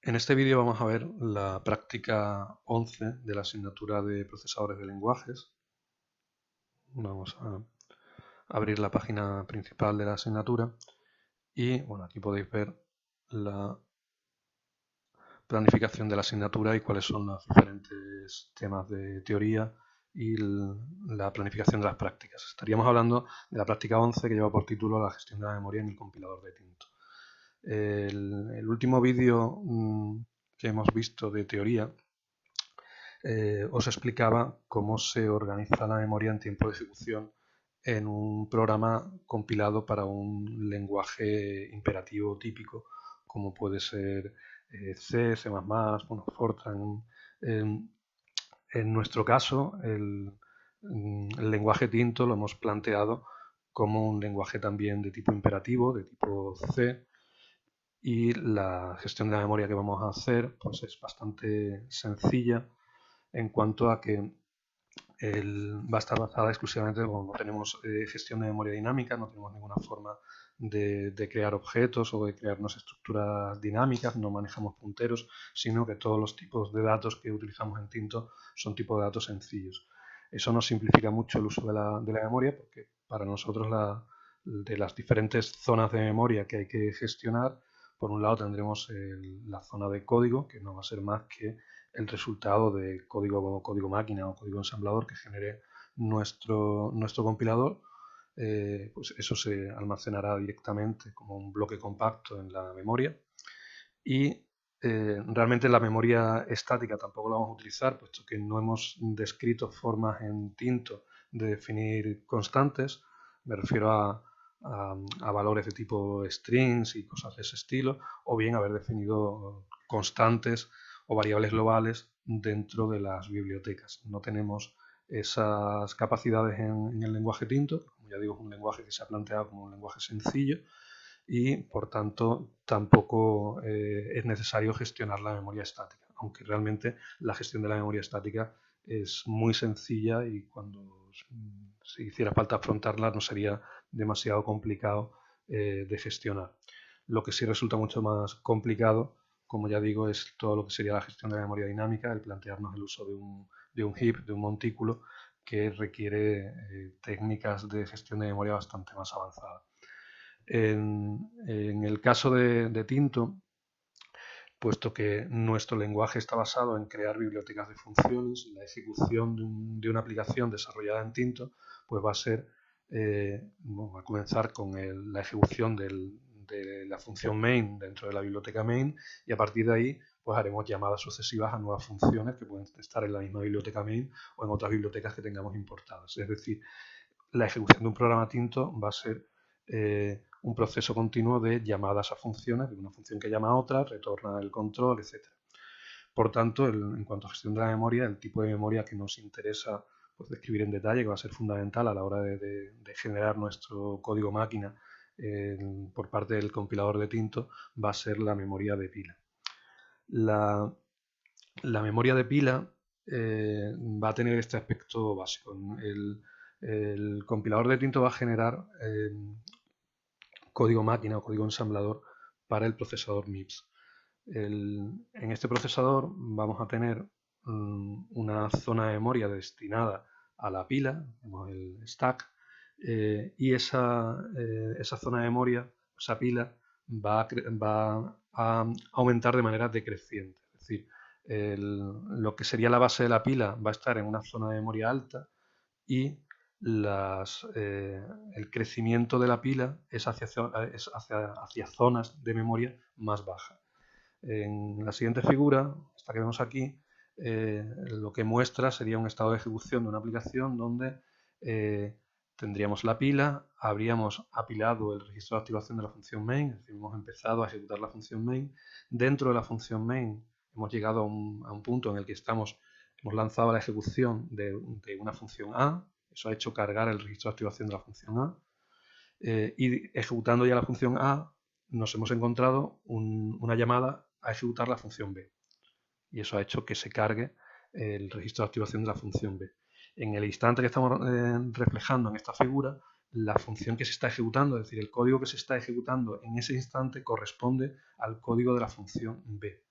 En este vídeo vamos a ver la práctica 11 de la asignatura de procesadores de lenguajes. Vamos a abrir la página principal de la asignatura y bueno, aquí podéis ver la planificación de la asignatura y cuáles son los diferentes temas de teoría y la planificación de las prácticas. Estaríamos hablando de la práctica 11 que lleva por título la gestión de la memoria en el compilador de Tinto. El último vídeo que hemos visto de teoría os explicaba cómo se organiza la memoria en tiempo de ejecución en un programa compilado para un lenguaje imperativo típico, como puede ser C, C++, bueno, Fortran. En nuestro caso, el lenguaje Tinto lo hemos planteado como un lenguaje también de tipo imperativo, de tipo C, y la gestión de la memoria que vamos a hacer pues es bastante sencilla en cuanto a que va a estar basada exclusivamente, como no tenemos gestión de memoria dinámica, no tenemos ninguna forma de crear objetos o de crearnos estructuras dinámicas, no manejamos punteros, sino que todos los tipos de datos que utilizamos en Tinto son tipos de datos sencillos. Eso nos simplifica mucho el uso de la memoria, porque para nosotros de las diferentes zonas de memoria que hay que gestionar, por un lado tendremos la zona de código, que no va a ser más que el resultado de código máquina o código ensamblador que genere nuestro compilador. Pues eso se almacenará directamente como un bloque compacto en la memoria y realmente la memoria estática tampoco la vamos a utilizar, puesto que no hemos descrito formas en Tinto de definir constantes. Me refiero a valores de tipo strings y cosas de ese estilo, o bien haber definido constantes o variables globales dentro de las bibliotecas. No tenemos esas capacidades en el lenguaje Tinto, como ya digo, es un lenguaje que se ha planteado como un lenguaje sencillo, y por tanto tampoco es necesario gestionar la memoria estática, aunque realmente la gestión de la memoria estática es muy sencilla y cuando si hiciera falta afrontarla no sería demasiado complicado de gestionar. Lo que sí resulta mucho más complicado, como ya digo, es todo lo que sería la gestión de la memoria dinámica, el plantearnos el uso de un heap, de un montículo, que requiere técnicas de gestión de memoria bastante más avanzadas. En el caso de Tinto, puesto que nuestro lenguaje está basado en crear bibliotecas de funciones, la ejecución de una aplicación desarrollada en Tinto, pues va a ser, bueno, va a comenzar con la ejecución de la función main dentro de la biblioteca main, y a partir de ahí pues haremos llamadas sucesivas a nuevas funciones que pueden estar en la misma biblioteca main o en otras bibliotecas que tengamos importadas. Es decir, la ejecución de un programa Tinto va a ser un proceso continuo de llamadas a funciones, de una función que llama a otra, retorna el control, etc. Por tanto, en cuanto a gestión de la memoria, el tipo de memoria que nos interesa pues, describir en detalle, que va a ser fundamental a la hora de generar nuestro código máquina por parte del compilador de Tinto, va a ser la memoria de pila. La memoria de pila va a tener este aspecto básico. El compilador de Tinto va a generar código máquina o código ensamblador para el procesador MIPS. En este procesador vamos a tener una zona de memoria destinada a la pila, el stack, y esa zona de memoria, esa pila, va a aumentar de manera decreciente. Es decir, lo que sería la base de la pila va a estar en una zona de memoria alta y el crecimiento de la pila es hacia zonas de memoria más bajas. En la siguiente figura, esta que vemos aquí, lo que muestra sería un estado de ejecución de una aplicación donde tendríamos la pila, habríamos apilado el registro de activación de la función main, es decir, hemos empezado a ejecutar la función main. Dentro de la función main hemos llegado a un punto en el que hemos lanzado la ejecución de una función A, eso ha hecho cargar el registro de activación de la función A, y ejecutando ya la función A nos hemos encontrado una llamada a ejecutar la función B, y eso ha hecho que se cargue el registro de activación de la función B. En el instante que estamos reflejando en esta figura, la función que se está ejecutando, es decir, el código que se está ejecutando en ese instante corresponde al código de la función B.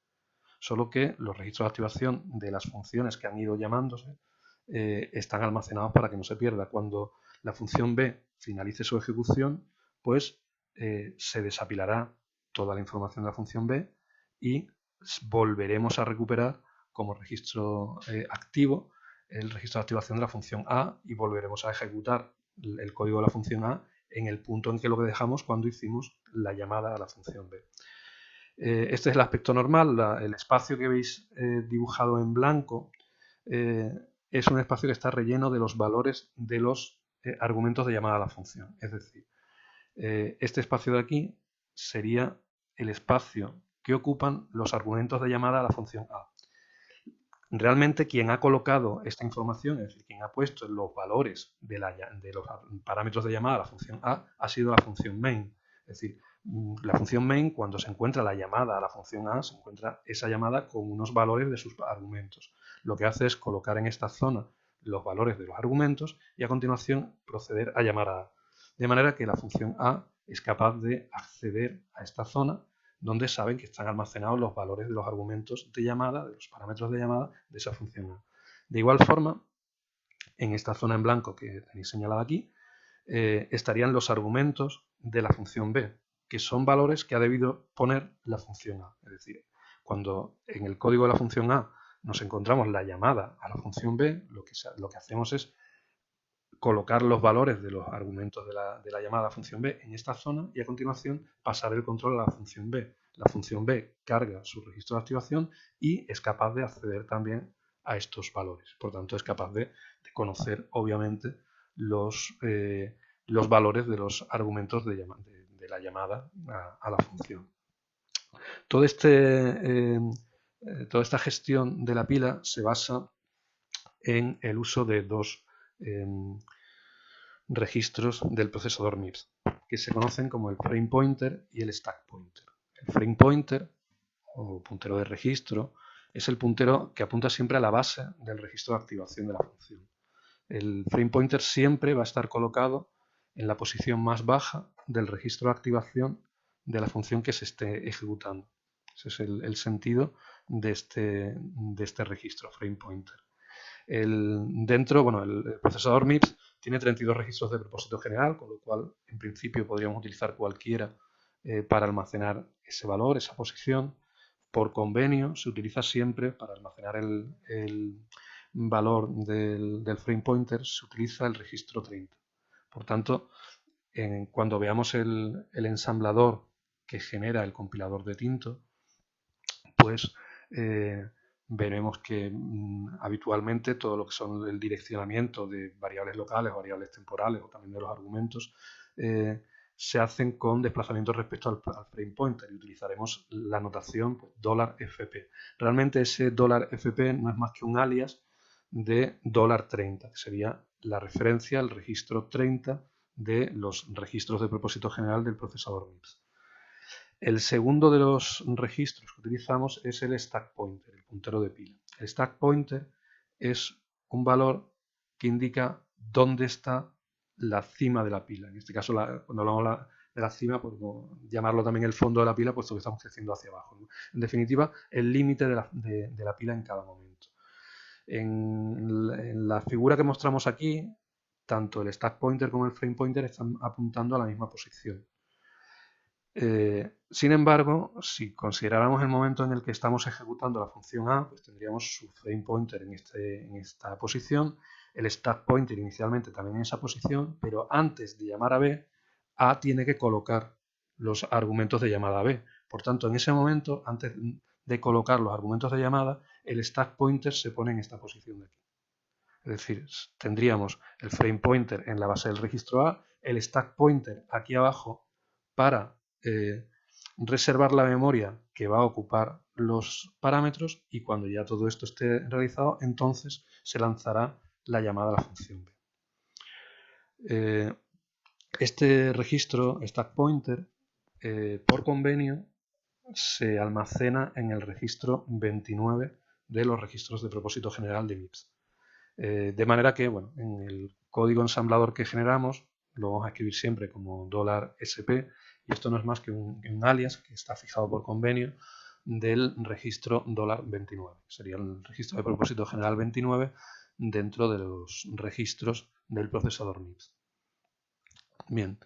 solo que los registros de activación de las funciones que han ido llamándose están almacenados para que no se pierda. Cuando la función B finalice su ejecución, pues se desapilará toda la información de la función B y volveremos a recuperar como registro activo el registro de activación de la función A y volveremos a ejecutar el código de la función A en el punto en que lo dejamos cuando hicimos la llamada a la función B. Este es el aspecto normal. El espacio que veis dibujado en blanco es un espacio que está relleno de los valores de los argumentos de llamada a la función. Es decir, este espacio de aquí sería el espacio que ocupan los argumentos de llamada a la función A. Realmente quien ha colocado esta información, es decir, quien ha puesto los valores de los parámetros de llamada a la función A, ha sido la función main. Es decir, la función main, cuando se encuentra la llamada a la función A, se encuentra esa llamada con unos valores de sus argumentos. Lo que hace es colocar en esta zona los valores de los argumentos y a continuación proceder a llamar a A. De manera que la función A es capaz de acceder a esta zona donde saben que están almacenados los valores de los argumentos de llamada, de los parámetros de llamada de esa función A. De igual forma, en esta zona en blanco que tenéis señalada aquí, estarían los argumentos de la función B, que son valores que ha debido poner la función A. Es decir, cuando en el código de la función A nos encontramos la llamada a la función B, lo que hacemos es colocar los valores de los argumentos de la llamada a la función B en esta zona y a continuación pasar el control a la función B. La función B carga su registro de activación y es capaz de acceder también a estos valores. Por tanto, es capaz de conocer, obviamente, los valores de los argumentos de la llamada a la función. Toda esta gestión de la pila se basa en el uso de dos registros del procesador MIPS, que se conocen como el frame pointer y el stack pointer. El frame pointer, o puntero de registro, es el puntero que apunta siempre a la base del registro de activación de la función. El frame pointer siempre va a estar colocado en la posición más baja del registro de activación de la función que se esté ejecutando. Ese es el sentido de este registro, frame pointer. Dentro, el procesador MIPS tiene 32 registros de propósito general, con lo cual en principio podríamos utilizar cualquiera para almacenar ese valor, esa posición. Por convenio se utiliza siempre para almacenar el valor del frame pointer, se utiliza el registro 30. Por tanto, cuando veamos el ensamblador que genera el compilador de Tinto, pues veremos que habitualmente todo lo que son el direccionamiento de variables locales, variables temporales o también de los argumentos se hacen con desplazamiento respecto al frame pointer y utilizaremos la notación pues, $fp. Realmente ese $fp no es más que un alias de $30, que sería la referencia al registro 30 de los registros de propósito general del procesador MIPS. El segundo de los registros que utilizamos es el stack pointer, el puntero de pila. El stack pointer es un valor que indica dónde está la cima de la pila. En este caso, cuando hablamos de la cima, podemos llamarlo también el fondo de la pila, puesto que estamos creciendo hacia abajo. En definitiva, el límite de la pila en cada momento. En la figura que mostramos aquí, tanto el stack pointer como el frame pointer están apuntando a la misma posición. Sin embargo, si consideráramos el momento en el que estamos ejecutando la función A, pues tendríamos su frame pointer en esta posición, el stack pointer inicialmente también en esa posición, pero antes de llamar a B, A tiene que colocar los argumentos de llamada a B. Por tanto, en ese momento, antes de colocar los argumentos de llamada, el stack pointer se pone en esta posición de aquí. Es decir, tendríamos el frame pointer en la base del registro A, el stack pointer aquí abajo para reservar la memoria que va a ocupar los parámetros y cuando ya todo esto esté realizado, entonces se lanzará la llamada a la función B. Este registro, stack pointer, por convenio, se almacena en el registro 29 de los registros de propósito general de MIPS. De manera que, bueno, en el código ensamblador que generamos lo vamos a escribir siempre como $sp y esto no es más que un alias que está fijado por convenio del registro $29. Sería el registro de propósito general 29 dentro de los registros del procesador MIPS. Bien,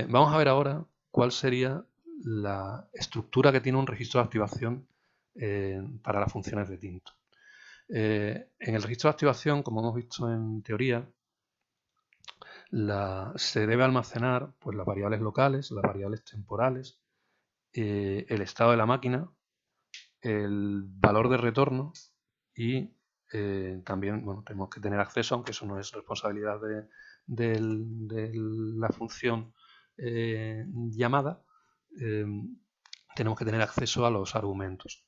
vamos a ver ahora cuál sería la estructura que tiene un registro de activación para las funciones de Tinto. En el registro de activación, como hemos visto en teoría, se debe almacenar pues, las variables locales, las variables temporales, el estado de la máquina, el valor de retorno y también bueno, tenemos que tener acceso, aunque eso no es responsabilidad de la función llamada, tenemos que tener acceso a los argumentos.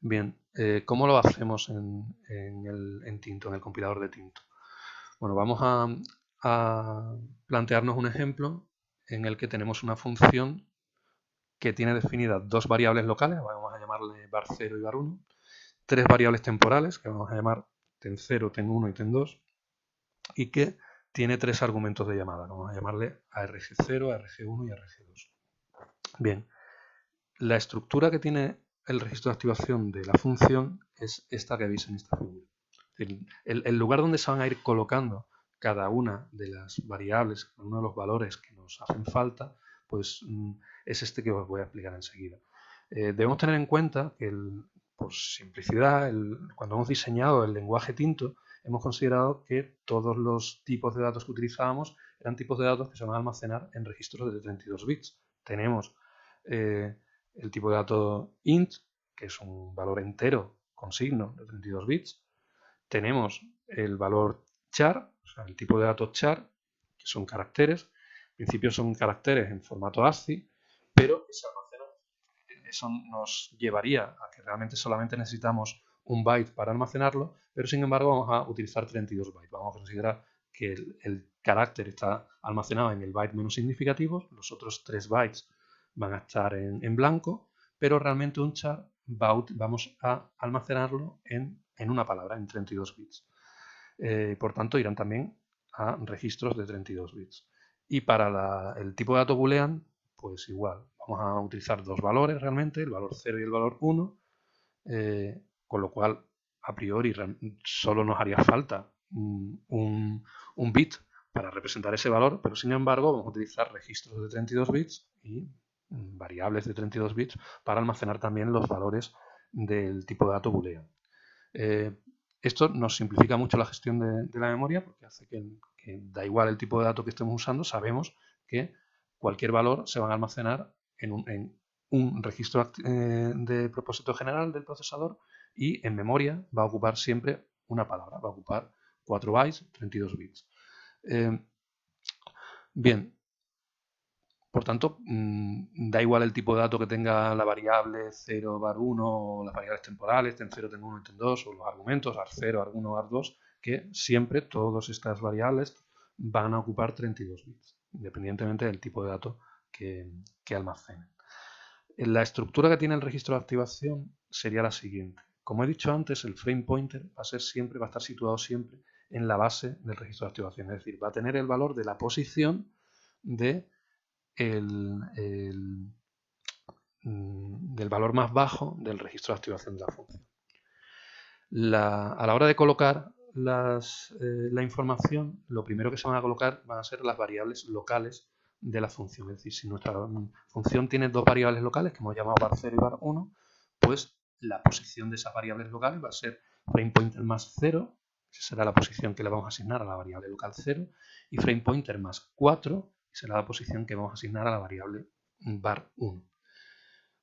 Bien, ¿cómo lo hacemos en Tinto, en el compilador de Tinto? Bueno, vamos a plantearnos un ejemplo en el que tenemos una función que tiene definidas dos variables locales, vamos a llamarle var0 y var1, tres variables temporales, que vamos a llamar ten0, ten1 y ten2, y que tiene tres argumentos de llamada, vamos a llamarle arg0, arg1 y arg2. Bien, la estructura que tiene el registro de activación de la función es esta que veis en esta figura. El lugar donde se van a ir colocando cada una de las variables, cada uno de los valores que nos hacen falta, pues es este que os voy a explicar enseguida. Debemos tener en cuenta que, por simplicidad, cuando hemos diseñado el lenguaje Tinto, hemos considerado que todos los tipos de datos que utilizábamos eran tipos de datos que se van a almacenar en registros de 32 bits. Tenemos el tipo de dato int, que es un valor entero con signo de 32 bits. Tenemos el valor char, o sea, el tipo de datos char, que son caracteres. En principio son caracteres en formato ASCII, pero eso nos llevaría a que realmente solamente necesitamos un byte para almacenarlo, pero sin embargo vamos a utilizar 32 bytes. Vamos a considerar que el carácter está almacenado en el byte menos significativo, los otros 3 bytes van a estar en blanco, pero realmente un char vamos a almacenarlo en una palabra, en 32 bits. Por tanto, irán también a registros de 32 bits. Y para el tipo de dato boolean, pues igual, vamos a utilizar dos valores realmente, el valor 0 y el valor 1, con lo cual a priori solo nos haría falta un bit para representar ese valor, pero sin embargo vamos a utilizar registros de 32 bits y variables de 32 bits para almacenar también los valores del tipo de dato boolean. Esto nos simplifica mucho la gestión de la memoria porque hace que da igual el tipo de dato que estemos usando, sabemos que cualquier valor se va a almacenar en un registro de propósito general del procesador y en memoria va a ocupar siempre una palabra, va a ocupar 4 bytes, 32 bits. Bien, por tanto, da igual el tipo de dato que tenga la variable 0, var1 o las variables temporales, ten0, ten1 y ten2 o los argumentos ar0, ar1, ar2, que siempre todas estas variables van a ocupar 32 bits, independientemente del tipo de dato que almacenen. La estructura que tiene el registro de activación sería la siguiente. Como he dicho antes, el frame pointer va a estar situado siempre en la base del registro de activación, es decir, va a tener el valor de la posición del valor más bajo del registro de activación de la función. A la hora de colocar la información, lo primero que se van a colocar van a ser las variables locales de la función. Es decir, si nuestra función tiene dos variables locales, que hemos llamado var0 y var1, pues la posición de esas variables locales va a ser framePointer más 0, que será la posición que le vamos a asignar a la variable local 0, y framePointer más 4, que será la posición que vamos a asignar a la variable var1.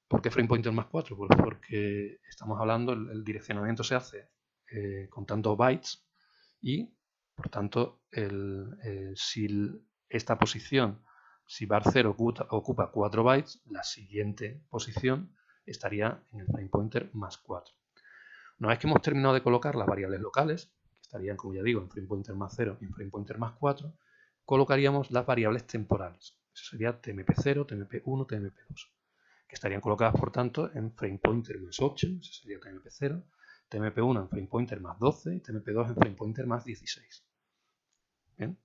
¿Por qué framePointer más 4? Pues porque estamos hablando, el direccionamiento se hace contando bytes y, por tanto, si esta posición, si var0 ocupa 4 bytes, la siguiente posición estaría en el framePointer más 4. Una vez que hemos terminado de colocar las variables locales, que estarían, como ya digo, en framePointer más 0 y en framePointer más 4, colocaríamos las variables temporales. Eso sería tmp0, tmp1, tmp2. Que estarían colocadas, por tanto, en framePointer más 8, ese sería tmp0, tmp1 en framePointer más 12 y tmp2 en framePointer más 16. Bien.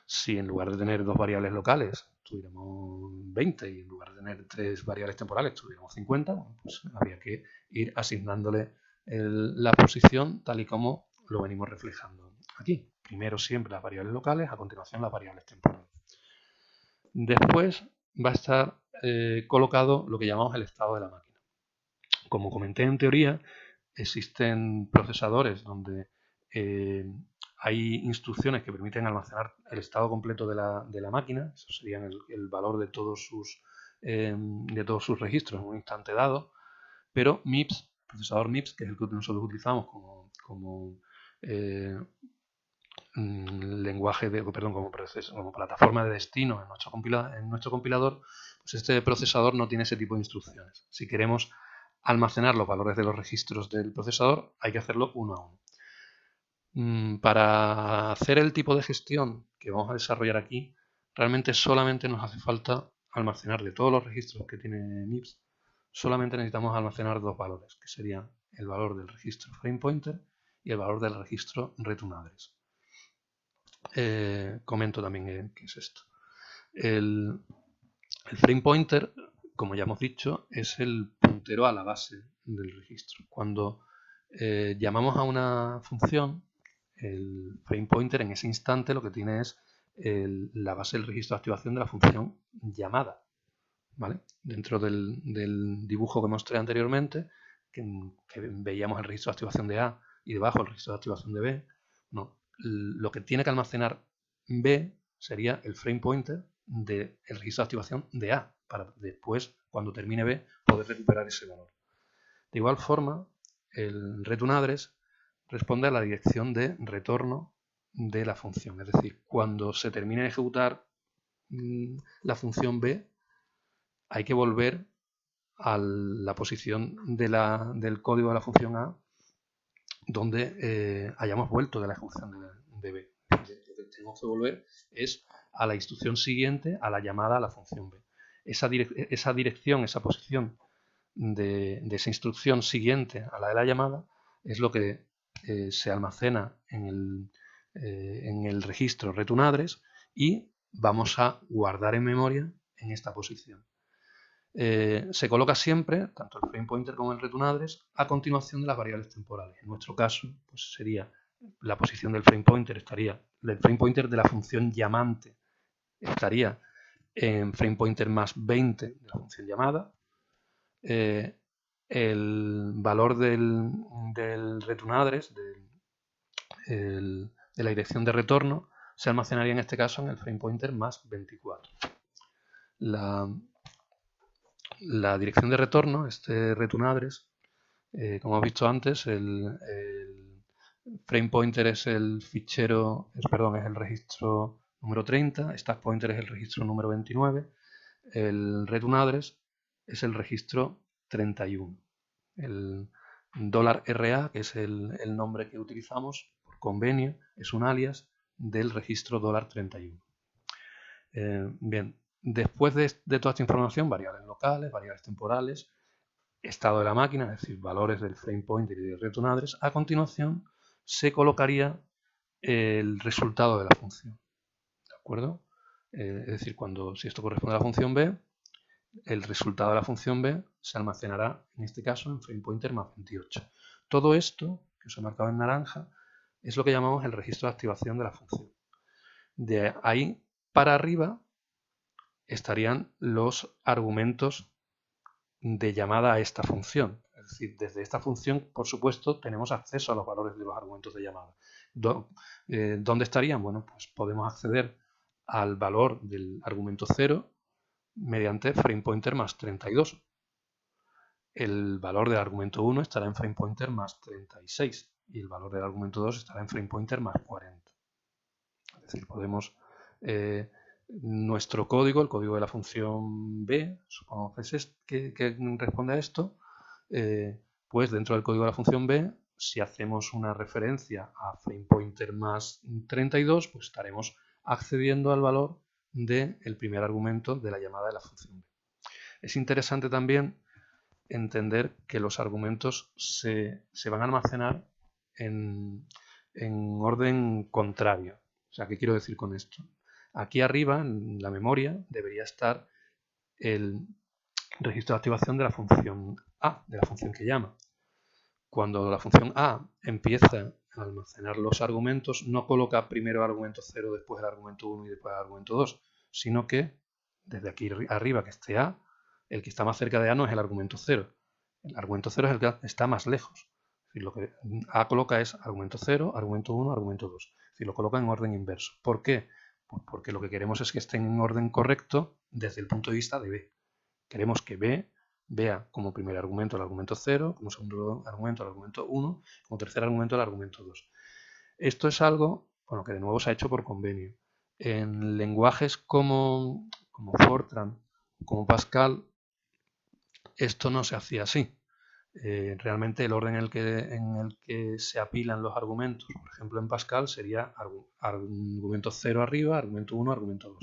Si en lugar de tener dos variables locales tuviéramos 20 y en lugar de tener 3 variables temporales tuviéramos 50, bueno, pues habría que ir asignándole la posición tal y como lo venimos reflejando aquí. Primero siempre las variables locales, a continuación las variables temporales. Después va a estar colocado lo que llamamos el estado de la máquina. Como comenté en teoría, existen procesadores donde hay instrucciones que permiten almacenar el estado completo de la máquina. Eso sería el valor de todos sus registros en un instante dado. Pero MIPS, procesador MIPS, que es el que nosotros utilizamos como lenguaje como plataforma de destino en nuestro compilador, pues este procesador no tiene ese tipo de instrucciones. Si queremos almacenar los valores de los registros del procesador, hay que hacerlo uno a uno. Para hacer el tipo de gestión que vamos a desarrollar aquí, realmente solamente nos hace falta almacenar de todos los registros que tiene MIPS, solamente necesitamos almacenar dos valores, que serían el valor del registro FramePointer y el valor del registro Return_address. Comento también qué es esto. El FramePointer, como ya hemos dicho, es el puntero a la base del registro. Cuando llamamos a una función, el FramePointer en ese instante lo que tiene es la base del registro de activación de la función llamada. ¿Vale? Dentro del dibujo que mostré anteriormente, que veíamos el registro de activación de A y debajo el registro de activación de B, no, lo que tiene que almacenar B sería el frame pointer del registro de activación de A, para después, cuando termine B, poder recuperar ese valor. De igual forma, el return_address responde a la dirección de retorno de la función. Es decir, cuando se termine de ejecutar la función B, hay que volver a la posición del código de la función A donde hayamos vuelto de la ejecución de B. Lo que tenemos que volver es a la instrucción siguiente a la llamada a la función B. Esa dirección, esa posición de esa instrucción siguiente a la de la llamada es lo que se almacena en el registro return_address y vamos a guardar en memoria en esta posición. Se coloca siempre, tanto el frame pointer como el return_address, a continuación de las variables temporales. En nuestro caso, pues sería la posición del frame pointer de la función llamante estaría en frame pointer más 20 de la función llamada. El valor del return_address, de la dirección de retorno, se almacenaría en este caso en el frame pointer más 24. La dirección de retorno, este return_address, como hemos visto antes, el frame pointer es el registro número 30, stack pointer es el registro número 29, el return_address es el registro 31. El $RA, que es el nombre que utilizamos por convenio, es un alias del registro $31. Bien, después de toda esta información, variables locales, variables temporales, estado de la máquina, es decir, valores del frame pointer y del return_address, a continuación se colocaría el resultado de la función. ¿De acuerdo? Es decir, si esto corresponde a la función B, el resultado de la función B se almacenará, en este caso, en frame pointer más 28. Todo esto, que os he marcado en naranja, es lo que llamamos el registro de activación de la función. De ahí para arriba estarían los argumentos de llamada a esta función. Es decir, desde esta función, por supuesto, tenemos acceso a los valores de los argumentos de llamada. ¿Dónde estarían? Bueno, pues podemos acceder al valor del argumento 0 mediante frame pointer más 32. El valor del argumento 1 estará en frame pointer más 36 y el valor del argumento 2 estará en frame pointer más 40. Es decir, podemos... nuestro código, el código de la función B, supongamos que responde a esto, pues dentro del código de la función B, si hacemos una referencia a frame pointer más 32, pues estaremos accediendo al valor del primer argumento de la llamada de la función B. Es interesante también entender que los argumentos se van a almacenar en orden contrario. O sea, ¿qué quiero decir con esto? Aquí arriba, en la memoria, debería estar el registro de activación de la función A, de la función que llama. Cuando la función A empieza a almacenar los argumentos, no coloca primero el argumento 0, después el argumento 1 y después el argumento 2, sino que desde aquí arriba que esté A, el que está más cerca de A no es el argumento 0. El argumento 0 es el que está más lejos. Es decir, lo que A coloca es argumento 0, argumento 1, argumento 2. Es decir, lo coloca en orden inverso. ¿Por qué? Pues porque lo que queremos es que estén en orden correcto desde el punto de vista de B. Queremos que B vea como primer argumento el argumento 0, como segundo argumento el argumento 1, como tercer argumento el argumento 2. Esto es algo que de nuevo se ha hecho por convenio. En lenguajes como Fortran, como Pascal, esto no se hacía así. Realmente el orden en el que se apilan los argumentos, por ejemplo en Pascal, sería argumento 0 arriba, argumento 1, argumento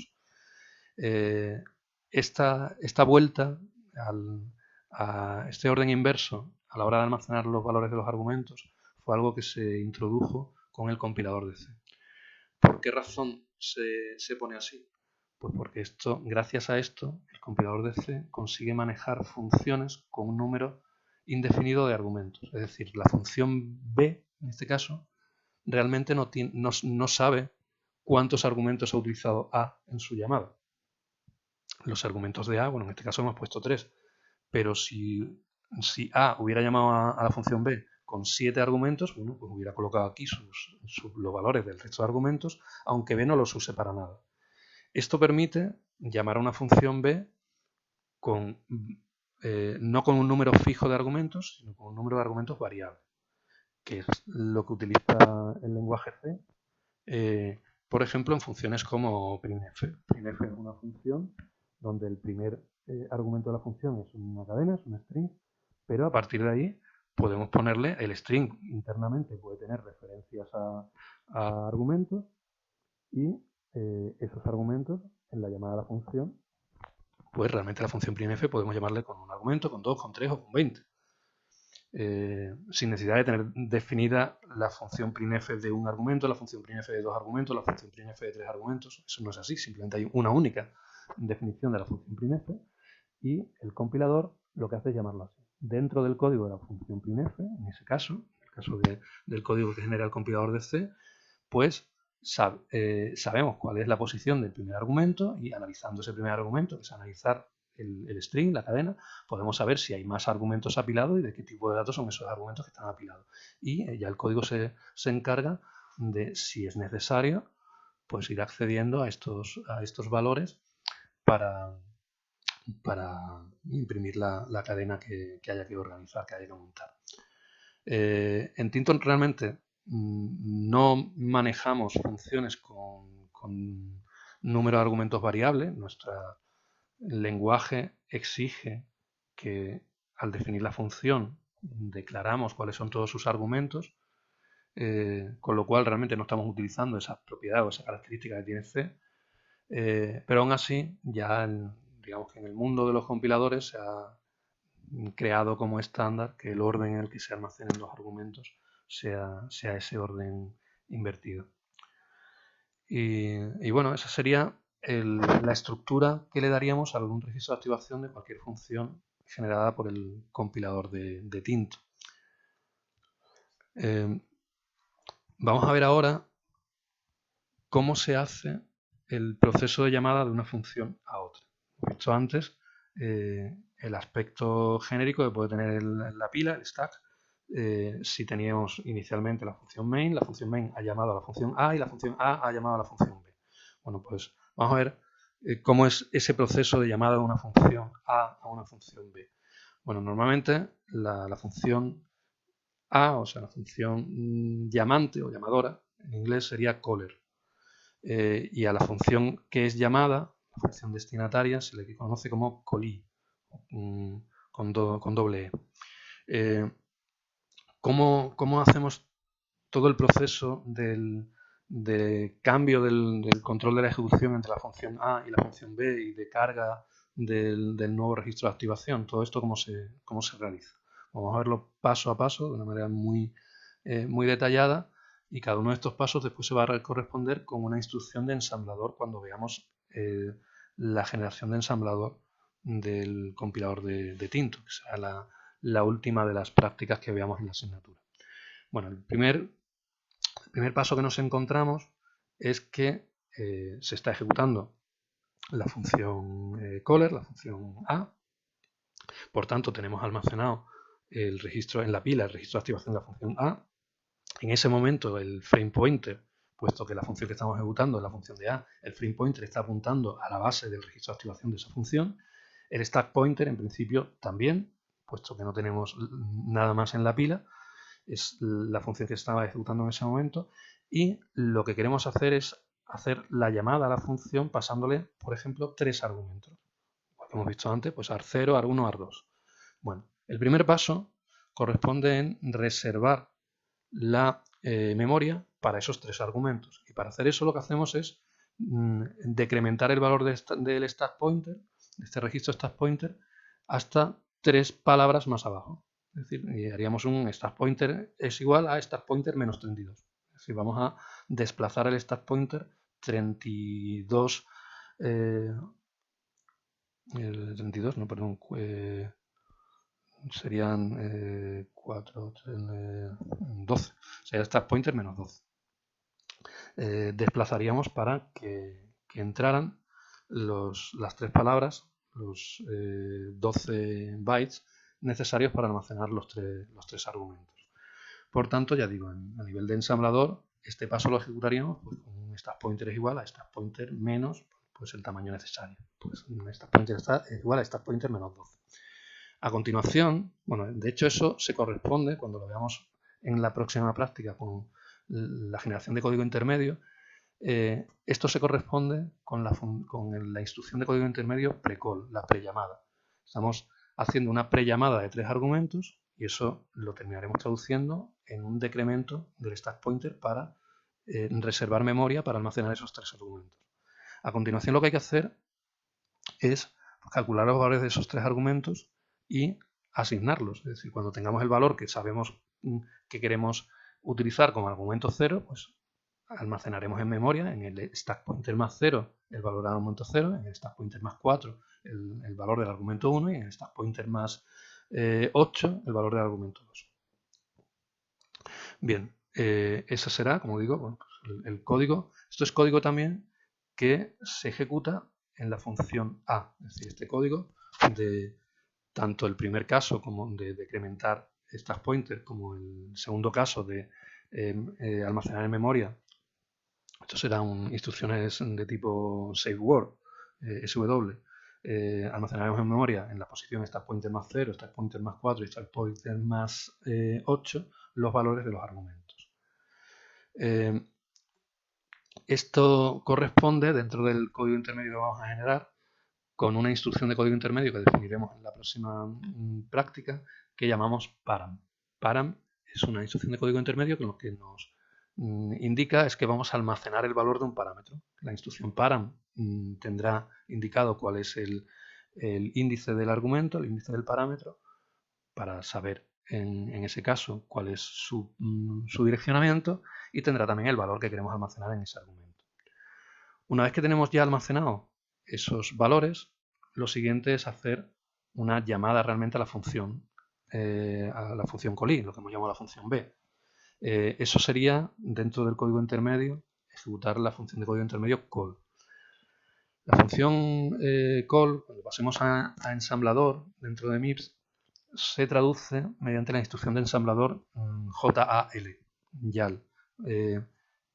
2. Esta vuelta a este orden inverso a la hora de almacenar los valores de los argumentos fue algo que se introdujo con el compilador de C. ¿Por qué razón se pone así? Pues porque gracias a esto, el compilador de C consigue manejar funciones con un número indefinido de argumentos. Es decir, la función B, en este caso, realmente no sabe cuántos argumentos ha utilizado A en su llamada. Los argumentos de A, en este caso hemos puesto 3, pero si A hubiera llamado a la función B con 7 argumentos, pues hubiera colocado aquí los valores del resto de argumentos, aunque B no los use para nada. Esto permite llamar a una función B no con un número fijo de argumentos, sino con un número de argumentos variable, que es lo que utiliza el lenguaje C, por ejemplo, en funciones como printf. Printf es una función donde el primer argumento de la función es una cadena, es un string, pero a partir de ahí podemos ponerle el string internamente, puede tener referencias a argumentos y esos argumentos en la llamada a la función, pues realmente la función printf podemos llamarle con un argumento, con 2, con 3 o con 20. Sin necesidad de tener definida la función printf de un argumento, la función printf de 2 argumentos, la función printf de 3 argumentos. Eso no es así, simplemente hay una única definición de la función printf y el compilador lo que hace es llamarlo así. Dentro del código de la función printf, en ese caso, en el caso del código que genera el compilador de C, pues sabemos cuál es la posición del primer argumento y analizando ese primer argumento, que es analizar el string, la cadena, podemos saber si hay más argumentos apilados y de qué tipo de datos son esos argumentos que están apilados. Y ya el código se encarga de, si es necesario, pues ir accediendo a estos valores para imprimir la cadena que haya que organizar, que haya que montar. En Tinton realmente no manejamos funciones con número de argumentos variable. Nuestro lenguaje exige que al definir la función declaramos cuáles son todos sus argumentos, con lo cual realmente no estamos utilizando esas propiedades o esas características que tiene C, pero aún así ya digamos que en el mundo de los compiladores se ha creado como estándar que el orden en el que se almacenen los argumentos sea ese orden invertido. Y bueno, esa sería la estructura que le daríamos a algún registro de activación de cualquier función generada por el compilador de Tinto. Vamos a ver ahora cómo se hace el proceso de llamada de una función a otra. Hemos visto antes el aspecto genérico que puede tener la pila, el stack. Si teníamos inicialmente la función main ha llamado a la función A y la función A ha llamado a la función B. Bueno, pues vamos a ver cómo es ese proceso de llamada de una función A a una función B. Bueno, normalmente la función A, o sea, la función llamante o llamadora, en inglés sería caller. Y a la función que es llamada, la función destinataria, se le conoce como callee, con doble E. ¿Cómo hacemos todo el proceso de cambio del control de la ejecución entre la función A y la función B y de carga del nuevo registro de activación? Todo esto, ¿cómo se realiza? Vamos a verlo paso a paso, de una manera muy detallada, Y cada uno de estos pasos después se va a corresponder con una instrucción de ensamblador cuando veamos la generación de ensamblador del compilador de Tinto, que será la última de las prácticas que veamos en la asignatura. Bueno, el primer paso que nos encontramos es que se está ejecutando la función caller, la función A. Por tanto, tenemos almacenado el registro en la pila, el registro de activación de la función A. En ese momento, el frame pointer, puesto que la función que estamos ejecutando es la función de A, el frame pointer está apuntando a la base del registro de activación de esa función. El stack pointer, en principio, también, puesto que no tenemos nada más en la pila, es la función que estaba ejecutando en ese momento. Y lo que queremos hacer es hacer la llamada a la función pasándole, por ejemplo, 3 argumentos. Como hemos visto antes, pues AR0, AR1, AR2. Bueno, el primer paso corresponde en reservar la memoria para esos 3 argumentos. Y para hacer eso lo que hacemos es decrementar el valor del stack pointer, de este registro stack pointer, hasta 3 palabras más abajo. Es decir, haríamos un stack pointer es igual a stack pointer menos 32. Es decir, vamos a desplazar el stack pointer 32, serían 4, 12. Sería stack pointer menos 12. Desplazaríamos para que entraran las 3 palabras, los 12 bytes necesarios para almacenar los tres argumentos. Por tanto, ya digo, a nivel de ensamblador, este paso lo ejecutaríamos pues, con un stack pointer es igual a stack pointer menos pues, el tamaño necesario. Pues un stack pointer es igual a stack pointer menos 12. A continuación, bueno, de hecho eso se corresponde, cuando lo veamos en la próxima práctica con la generación de código intermedio, esto se corresponde con la instrucción de código intermedio precall, la prellamada. Estamos haciendo una prellamada de 3 argumentos y eso lo terminaremos traduciendo en un decremento del stack pointer para reservar memoria para almacenar esos 3 argumentos. A continuación lo que hay que hacer es calcular los valores de esos 3 argumentos y asignarlos. Es decir, cuando tengamos el valor que sabemos que queremos utilizar como argumento 0, pues almacenaremos en memoria en el stack pointer más 0 el valor del argumento 0, en el stack pointer más 4 el valor del argumento 1 y en el stack pointer más 8 el valor del argumento 2. Bien, ese será, como digo, bueno, pues el código. Esto es código también que se ejecuta en la función A. Es decir, este código de tanto el primer caso como de decrementar stack pointer como el segundo caso de almacenar en memoria. Esto serán instrucciones de tipo save word, SW. Almacenaremos en memoria en la posición stack pointer más 0, stack pointer más 4 y stack pointer más 8 los valores de los argumentos. Esto corresponde dentro del código intermedio que vamos a generar con una instrucción de código intermedio que definiremos en la próxima práctica que llamamos param. Param es una instrucción de código intermedio que lo que nos indica es que vamos a almacenar el valor de un parámetro. La instrucción param tendrá indicado cuál es el índice del argumento, el índice del parámetro, para saber en ese caso cuál es su direccionamiento y tendrá también el valor que queremos almacenar en ese argumento. Una vez que tenemos ya almacenado esos valores, lo siguiente es hacer una llamada realmente a la función calling, lo que hemos llamado la función B. Eso sería, dentro del código intermedio, ejecutar la función de código intermedio call. La función call, cuando pasemos a ensamblador dentro de MIPS, se traduce mediante la instrucción de ensamblador YAL,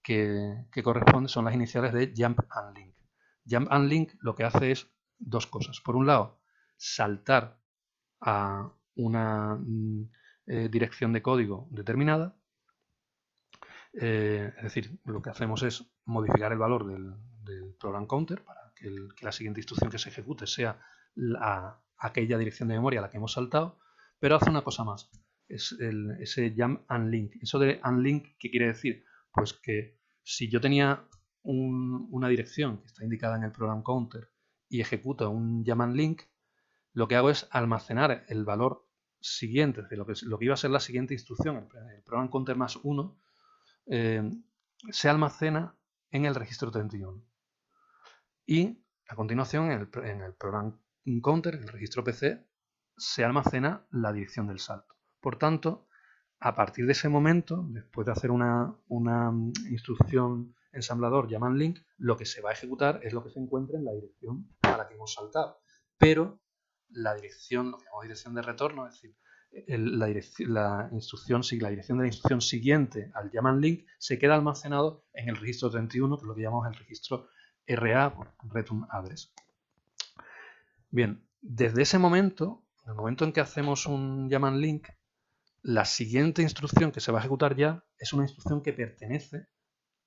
que corresponde, son las iniciales de Jump and Link. Jump and Link lo que hace es 2 cosas. Por un lado, saltar a una dirección de código determinada. Es decir, lo que hacemos es modificar el valor del program counter para que la siguiente instrucción que se ejecute sea aquella dirección de memoria a la que hemos saltado, pero hace una cosa más, es ese jump and link. Eso de unlink, ¿qué quiere decir? Pues que si yo tenía una dirección que está indicada en el program counter y ejecuto un jump and link, lo que hago es almacenar el valor siguiente, es decir, lo que iba a ser la siguiente instrucción, el program counter más 1, se almacena en el registro 31. Y a continuación, en el program counter, en el registro PC, se almacena la dirección del salto. Por tanto, a partir de ese momento, después de hacer una instrucción ensamblador llaman link, lo que se va a ejecutar es lo que se encuentra en la dirección a la que hemos saltado. Pero la dirección, lo que llamamos dirección de retorno, es decir, la dirección de la instrucción siguiente al llaman link se queda almacenado en el registro 31, que es lo que llamamos el registro RA por Return Address. Bien, desde ese momento, en el momento en que hacemos un llaman link, la siguiente instrucción que se va a ejecutar ya es una instrucción que pertenece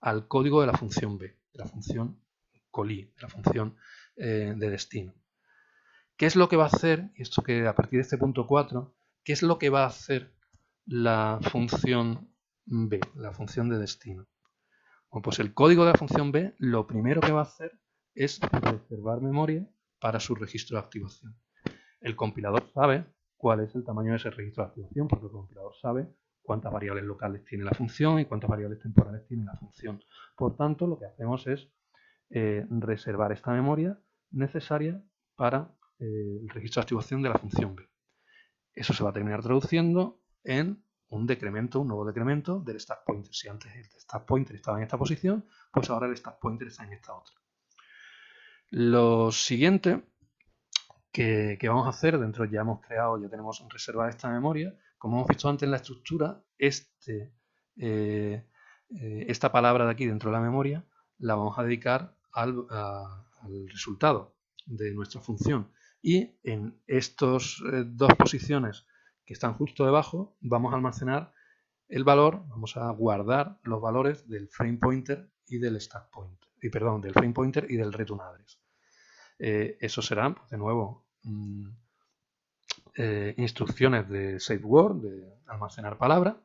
al código de la función B, de la función coli, de la función de destino. ¿Qué es lo que va a hacer? Y esto que a partir de este punto 4, ¿qué es lo que va a hacer la función B, la función de destino? Bueno, pues el código de la función B lo primero que va a hacer es reservar memoria para su registro de activación. El compilador sabe cuál es el tamaño de ese registro de activación, porque el compilador sabe cuántas variables locales tiene la función y cuántas variables temporales tiene la función. Por tanto, lo que hacemos es reservar esta memoria necesaria para el registro de activación de la función B. Eso se va a terminar traduciendo en un nuevo decremento del stack pointer. Si antes el stack pointer estaba en esta posición, pues ahora el stack pointer está en esta otra. Lo siguiente que vamos a hacer, ya tenemos reservada esta memoria. Como hemos visto antes en la estructura, esta palabra de aquí dentro de la memoria la vamos a dedicar al resultado de nuestra función. Y en estas dos posiciones que están justo debajo, vamos a almacenar el valor, vamos a guardar los valores del frame pointer y del stack pointer, del frame pointer y del return address. Eso serán, pues, de nuevo, instrucciones de save word, de almacenar palabra,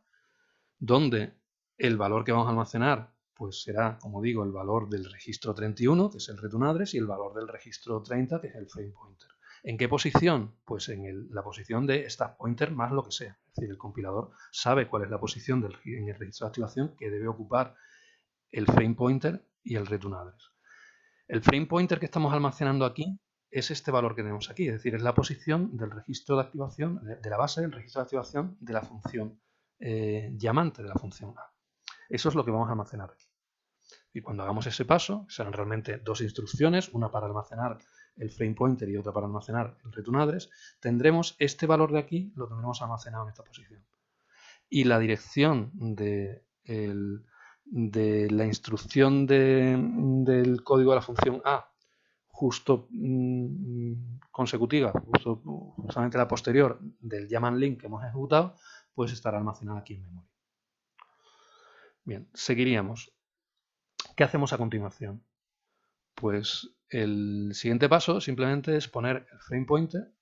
donde el valor que vamos a almacenar pues será, como digo, el valor del registro 31, que es el return address, y el valor del registro 30, que es el frame pointer. ¿En qué posición? Pues en la posición de stack pointer más lo que sea. Es decir, el compilador sabe cuál es la posición en el registro de activación que debe ocupar el frame pointer y el return address. El frame pointer que estamos almacenando aquí es este valor que tenemos aquí, es decir, es la posición del registro de activación, de la base del registro de activación de la función llamante de la función A. Eso es lo que vamos a almacenar aquí. Y cuando hagamos ese paso, serán realmente dos instrucciones, una para almacenar el frame pointer y otra para almacenar el return address, tendremos este valor de aquí, lo tendremos almacenado en esta posición. Y la dirección de la instrucción del código de la función A justo consecutiva, justamente la posterior del llaman link que hemos ejecutado, pues estará almacenada aquí en memoria. Bien, seguiríamos. ¿Qué hacemos a continuación? Pues el siguiente paso simplemente es poner el frame pointer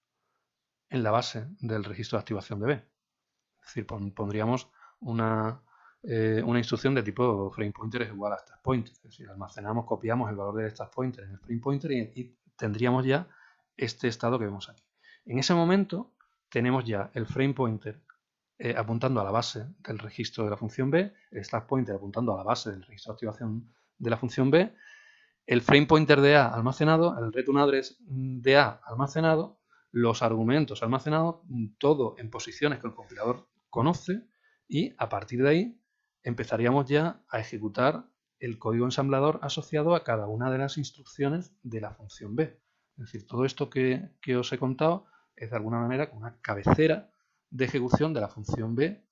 en la base del registro de activación de B. Es decir, pondríamos una instrucción de tipo frame pointer es igual a stack pointer. Es decir, copiamos el valor del stack pointer en el frame pointer y tendríamos ya este estado que vemos aquí. En ese momento tenemos ya el frame pointer apuntando a la base del registro de la función B, el stack pointer apuntando a la base del registro de activación de la función B, el frame pointer de A almacenado, el return address de A almacenado, los argumentos almacenados, todo en posiciones que el compilador conoce, y a partir de ahí empezaríamos ya a ejecutar el código ensamblador asociado a cada una de las instrucciones de la función B. Es decir, todo esto que os he contado es de alguna manera una cabecera de ejecución de la función B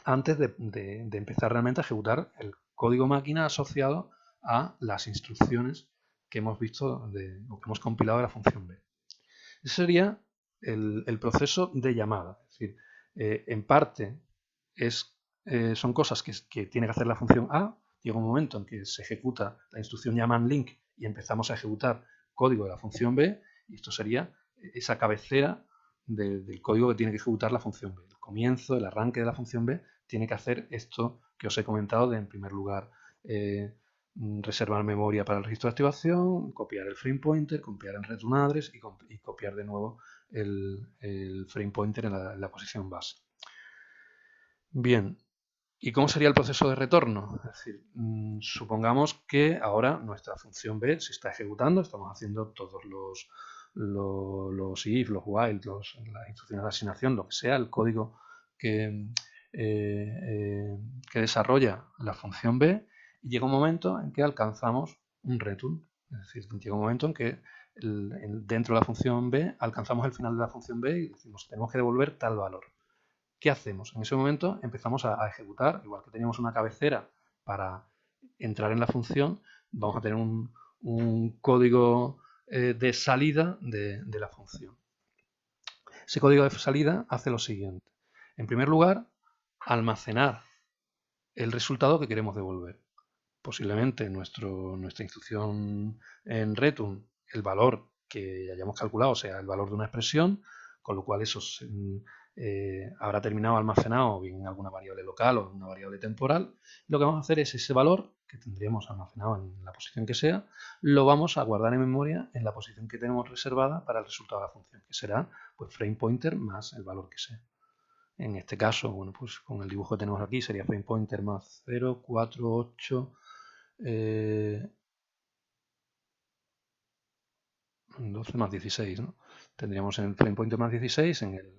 antes de empezar realmente a ejecutar el código máquina asociado a las instrucciones que hemos visto o que hemos compilado de la función B. Ese sería el proceso de llamada. Es decir, en parte son cosas que tiene que hacer la función A. Llega un momento en que se ejecuta la instrucción llaman link y empezamos a ejecutar código de la función B, y esto sería esa cabecera del código que tiene que ejecutar la función B. El comienzo, el arranque de la función B tiene que hacer esto que os he comentado de, en primer lugar, reservar memoria para el registro de activación, copiar el frame pointer, copiar el return address y copiar de nuevo el frame pointer en la posición base. Bien, ¿Y cómo sería el proceso de retorno? Es decir, supongamos que ahora nuestra función B se está ejecutando, estamos haciendo todos los if, los while, las instrucciones de asignación, lo que sea, el código que, que desarrolla la función B, y llega un momento en que alcanzamos un return. Es decir, llega un momento en que dentro de la función B alcanzamos el final de la función B y decimos tenemos que devolver tal valor. ¿Qué hacemos? En ese momento empezamos a ejecutar, igual que teníamos una cabecera para entrar en la función, vamos a tener un código de salida de la función. Ese código de salida hace lo siguiente. En primer lugar, almacenar el resultado que queremos devolver. Posiblemente nuestra instrucción en return, el valor que hayamos calculado sea el valor de una expresión, con lo cual eso habrá terminado almacenado bien en alguna variable local o en una variable temporal. Lo que vamos a hacer es ese valor que tendríamos almacenado en la posición que sea, lo vamos a guardar en memoria en la posición que tenemos reservada para el resultado de la función, que será pues frame pointer más el valor que sea. En este caso, bueno, pues con el dibujo que tenemos aquí sería frame pointer más 0, 4, 8, 12 más 16, ¿no? Tendríamos en frame pointer más 16 en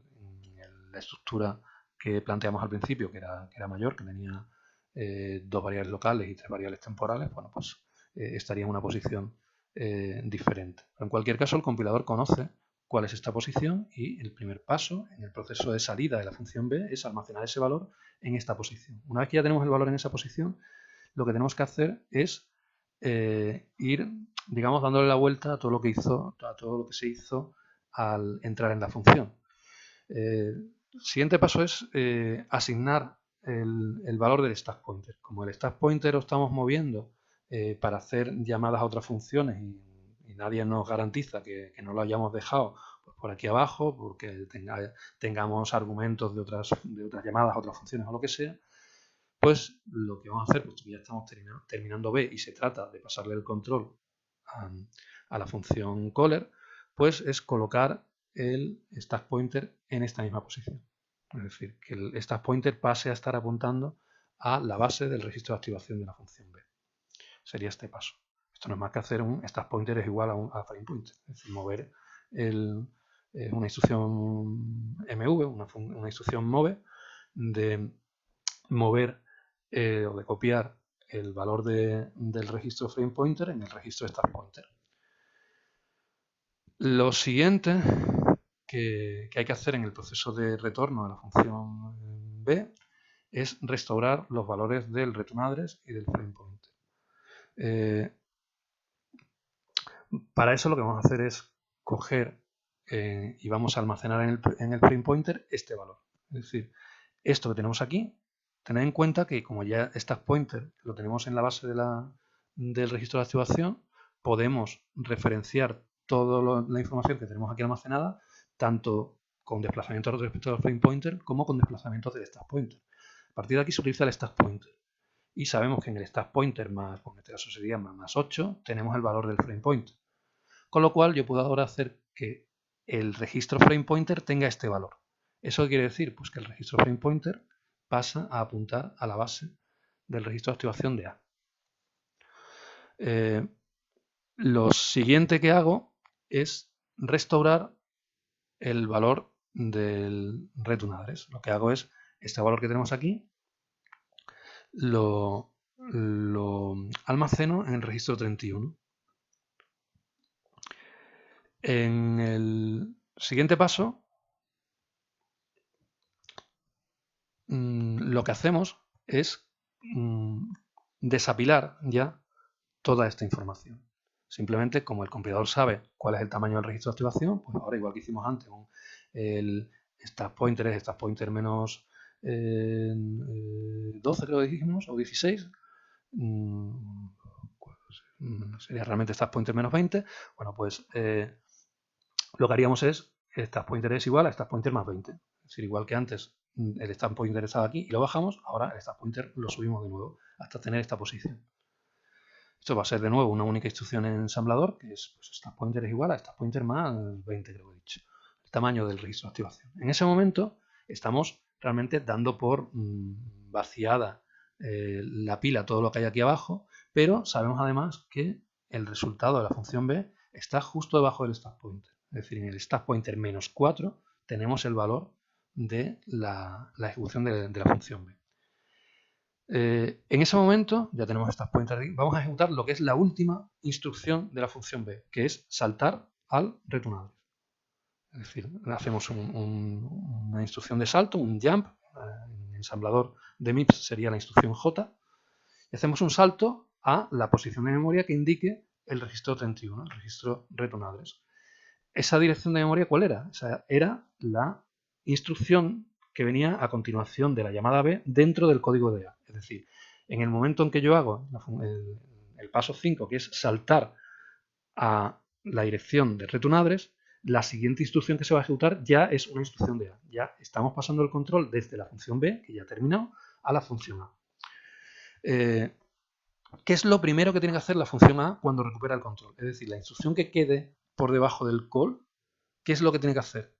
la estructura que planteamos al principio, que era mayor, que tenía dos variables locales y tres variables temporales. Bueno, pues estaría en una posición diferente. Pero en cualquier caso, el compilador conoce cuál es esta posición y el primer paso en el proceso de salida de la función B es almacenar ese valor en esta posición. Una vez que ya tenemos el valor en esa posición, lo que tenemos que hacer es ir, digamos, dándole la vuelta a todo lo que se hizo al entrar en la función. El siguiente paso es asignar el valor del stack pointer. Como el stack pointer lo estamos moviendo para hacer llamadas a otras funciones y nadie nos garantiza que no lo hayamos dejado pues, por aquí abajo porque tengamos argumentos de otras llamadas a otras funciones o lo que sea, pues lo que vamos a hacer, puesto que ya estamos terminando B y se trata de pasarle el control a la función caller, pues es colocar el stack pointer en esta misma posición. Es decir, que el stack pointer pase a estar apuntando a la base del registro de activación de la función B. Sería este paso. Esto no es más que hacer un stack pointer es igual a frame pointer, es decir, mover una instrucción mv, una instrucción move, de mover o de copiar el valor del registro frame pointer en el registro stack pointer. Lo siguiente que hay que hacer en el proceso de retorno de la función B es restaurar los valores del return address y del frame pointer. Para eso lo que vamos a hacer es coger y vamos a almacenar en el frame pointer este valor. Es decir, esto que tenemos aquí, tened en cuenta que como ya stack pointer lo tenemos en la base del registro de activación, podemos referenciar toda la información que tenemos aquí almacenada, tanto con desplazamientos respecto al frame pointer como con desplazamientos del stack pointer. A partir de aquí se utiliza el stack pointer. Y sabemos que en el stack pointer más, pues en este caso sería más 8, tenemos el valor del frame pointer. Con lo cual yo puedo ahora hacer que el registro frame pointer tenga este valor. ¿Eso qué quiere decir? Pues que el registro frame pointer pasa a apuntar a la base del registro de activación de A. Lo siguiente que hago es restaurar el valor del return address. Lo que hago es este valor que tenemos aquí lo almaceno en el registro 31. En el siguiente paso, lo que hacemos es desapilar ya toda esta información. Simplemente, como el compilador sabe cuál es el tamaño del registro de activación, pues ahora, igual que hicimos antes, el stack pointer es stack pointer menos 12, creo que dijimos, o 16. Sería realmente stack pointer menos 20. Bueno, pues lo que haríamos es stack pointer es igual a stack pointer más 20. Es decir, igual que antes el stack pointer estaba aquí y lo bajamos, ahora el stack pointer lo subimos de nuevo hasta tener esta posición. Esto va a ser de nuevo una única instrucción en ensamblador, que es pues, stack pointer es igual a stack pointer más 20, creo que he dicho. El tamaño del registro de activación. En ese momento estamos realmente dando por vaciada la pila, todo lo que hay aquí abajo, pero sabemos además que el resultado de la función b está justo debajo del stack pointer. Es decir, en el stack pointer menos 4 tenemos el valor de la ejecución de la función b. En ese momento, ya tenemos stack pointer aquí, vamos a ejecutar lo que es la última instrucción de la función b, que es saltar al return. Es decir, hacemos una instrucción de salto, un jump, en ensamblador de MIPS sería la instrucción J, y hacemos un salto a la posición de memoria que indique el registro 31, el registro return address. ¿Esa dirección de memoria cuál era? Esa era la instrucción que venía a continuación de la llamada B dentro del código de A. Es decir, en el momento en que yo hago el paso 5, que es saltar a la dirección de return address, la siguiente instrucción que se va a ejecutar ya es una instrucción de A. Ya estamos pasando el control desde la función B, que ya ha terminado, a la función A. ¿Qué es lo primero que tiene que hacer la función A cuando recupera el control? Es decir, la instrucción que quede por debajo del call, ¿qué es lo que tiene que hacer?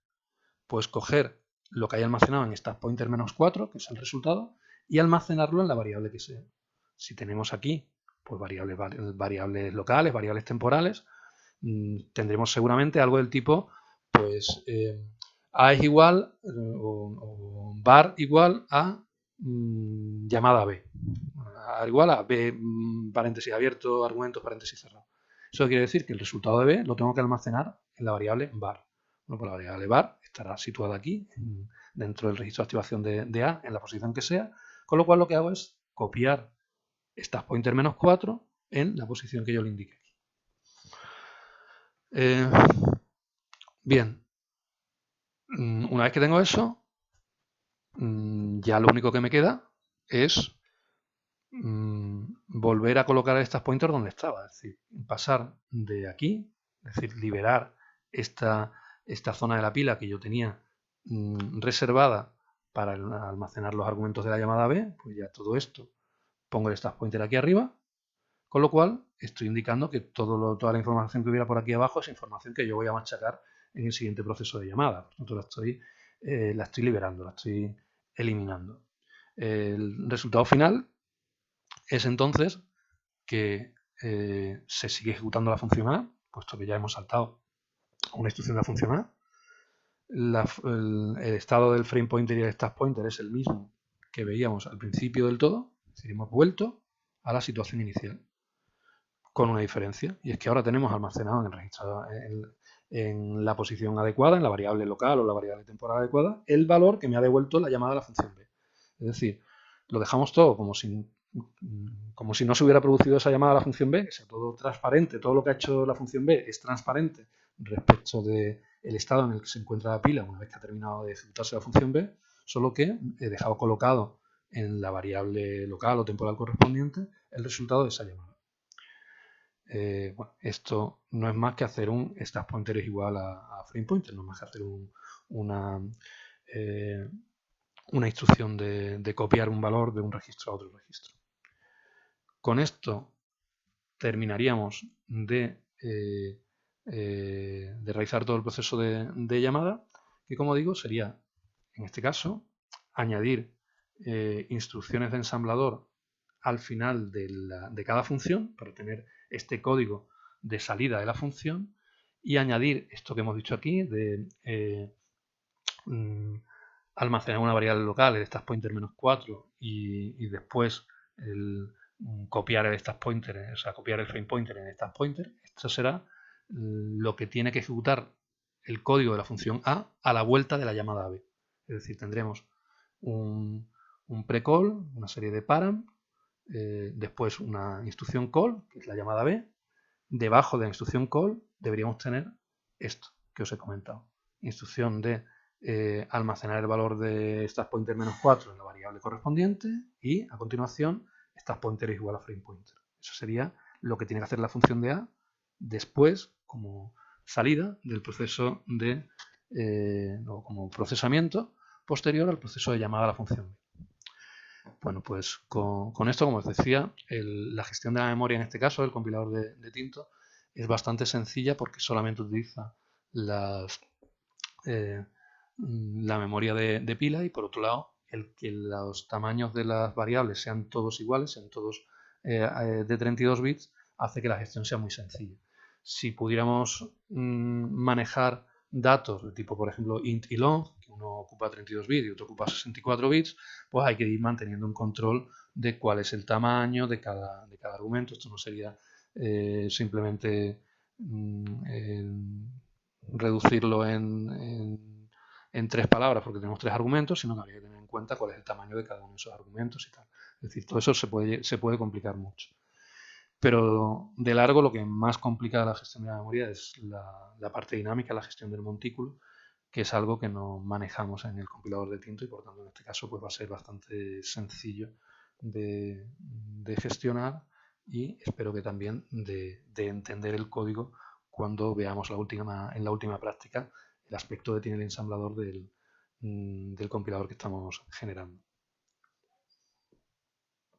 Pues coger lo que hay almacenado en stack pointer menos 4, que es el resultado, y almacenarlo en la variable que sea. Si tenemos aquí pues variables locales, variables temporales, tendremos seguramente algo del tipo, pues A es igual o var igual a llamada B. A igual a B, paréntesis abierto, argumentos, paréntesis cerrado. Eso quiere decir que el resultado de B lo tengo que almacenar en la variable var. Bueno, pues la variable var estará situada aquí, dentro del registro de activación de A, en la posición que sea, con lo cual lo que hago es copiar stack pointer menos 4 en la posición que yo le indique. Bien, una vez que tengo eso, ya lo único que me queda es volver a colocar el stack pointer donde estaba, es decir, pasar de aquí, es decir, liberar esta zona de la pila que yo tenía reservada para almacenar los argumentos de la llamada B, pues ya todo esto pongo el stack pointer aquí arriba, con lo cual estoy indicando que toda la información que hubiera por aquí abajo es información que yo voy a machacar en el siguiente proceso de llamada. Por tanto, la estoy liberando, la estoy eliminando. El resultado final es entonces que se sigue ejecutando la función A, puesto que ya hemos saltado una instrucción de la función A. El estado del frame pointer y el stack pointer es el mismo que veíamos al principio del todo, es decir, hemos vuelto a la situación inicial, con una diferencia, y es que ahora tenemos almacenado en el registro, en la posición adecuada, en la variable local o la variable temporal adecuada, el valor que me ha devuelto la llamada a la función B. Es decir, lo dejamos todo como si no se hubiera producido esa llamada a la función B, que sea todo transparente, todo lo que ha hecho la función B es transparente respecto del estado en el que se encuentra la pila una vez que ha terminado de ejecutarse la función B, solo que he dejado colocado en la variable local o temporal correspondiente el resultado de esa llamada. Bueno, esto no es más que hacer un stack pointer es igual a frame pointer, no es más que hacer una instrucción de copiar un valor de un registro a otro registro. Con esto terminaríamos de realizar todo el proceso de llamada, que como digo sería, en este caso, añadir instrucciones de ensamblador al final de cada función para tener este código de salida de la función y añadir esto que hemos dicho aquí de almacenar una variable local, el stack pointer menos 4 y después copiar el stack pointer, o sea, copiar el frame pointer en el stack pointer. Esto será lo que tiene que ejecutar el código de la función a la vuelta de la llamada B. Es decir, tendremos un pre-call, una serie de param, después una instrucción call, que es la llamada B. Debajo de la instrucción call deberíamos tener esto que os he comentado. Instrucción de almacenar el valor de stack pointer menos 4 en la variable correspondiente y a continuación stack pointer es igual a frame pointer. Eso sería lo que tiene que hacer la función de A después como salida del proceso o como procesamiento posterior al proceso de llamada a la función. Bueno, pues con esto, como os decía, la gestión de la memoria en este caso, el compilador de Tinto, es bastante sencilla porque solamente utiliza la memoria de pila y por otro lado el que los tamaños de las variables sean todos iguales, sean todos de 32 bits, hace que la gestión sea muy sencilla. Si pudiéramos manejar datos de tipo, por ejemplo, int y long, que uno ocupa 32 bits y otro ocupa 64 bits, pues hay que ir manteniendo un control de cuál es el tamaño de cada argumento. Esto no sería simplemente reducirlo en 3 palabras porque tenemos 3 argumentos, sino que habría que tener en cuenta cuál es el tamaño de cada uno de esos argumentos y tal. Es decir, todo eso se puede complicar mucho. Pero de largo lo que más complica la gestión de la memoria es la parte dinámica, la gestión del montículo, que es algo que no manejamos en el compilador de Tinto y por tanto en este caso pues va a ser bastante sencillo de gestionar y espero que también de entender el código cuando veamos en la última práctica el aspecto que tiene el ensamblador del compilador que estamos generando.